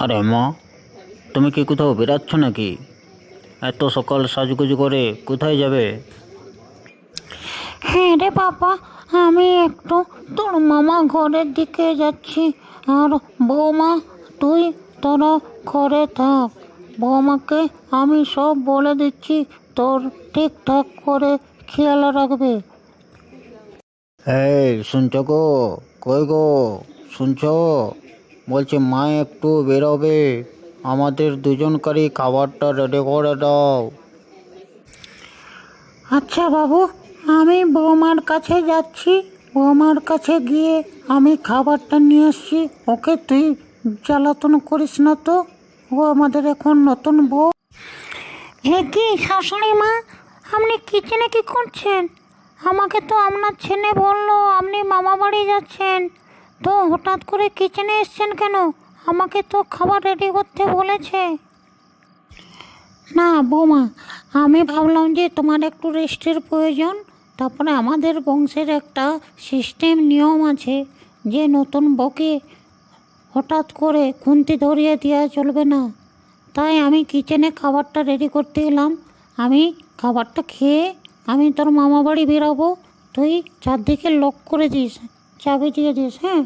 আরে মা, তুমি কি কোথাও বেরাচ্ছ নাকি? এত সকাল সাজুগুজু করে কোথায় যাবে? হ্যাঁ রে বাবা, আমি একটু তোর মামা ঘরের দিকে যাচ্ছি। আর বৌমা, তুই তোরা ঘরে থাক। বৌমাকে আমি সব বলে দিচ্ছি, তোর ঠিকঠাক করে খেয়াল রাখবে। এই শুনছো গো? কই গো? শুনছো? বলছি মা একটু বেরোবে, আমাদের দুজনকারই খাবারটা রেডি করে দাও। আচ্ছা বাবু, আমি বৌমার কাছে যাচ্ছি। বৌমার কাছে গিয়ে আমি খাবারটা নিয়ে আসছি। ওকে তুই জ্বালাতন করিস না তো, ও আমাদের এখন নতুন বউ। এ কি শাশুড়ি মা, আপনি কিচেনে কি করছেন? আমাকে তো আপনার ছেলে বললো আপনি মামা বাড়ি যাচ্ছেন, তো হঠাৎ করে কিচেনে এসছেন কেন? আমাকে তো খাবার রেডি করতে বলেছে। না বৌমা, আমি ভাবলাম যে তোমার একটু রেস্টের প্রয়োজন। তারপরে আমাদের বংশের একটা সিস্টেম নিয়ম আছে যে নতুন বউকে হঠাৎ করে খুন্তি ধরিয়ে দেওয়া চলবে না। তাই আমি কিচেনে খাবারটা রেডি করতে এলাম। আমি খাবারটা খেয়ে আমি তোর মামা বাড়ি বেরাবো। তুই চারদিকে লক করে দিস, চাবি দিয়ে দিস, হ্যাঁ।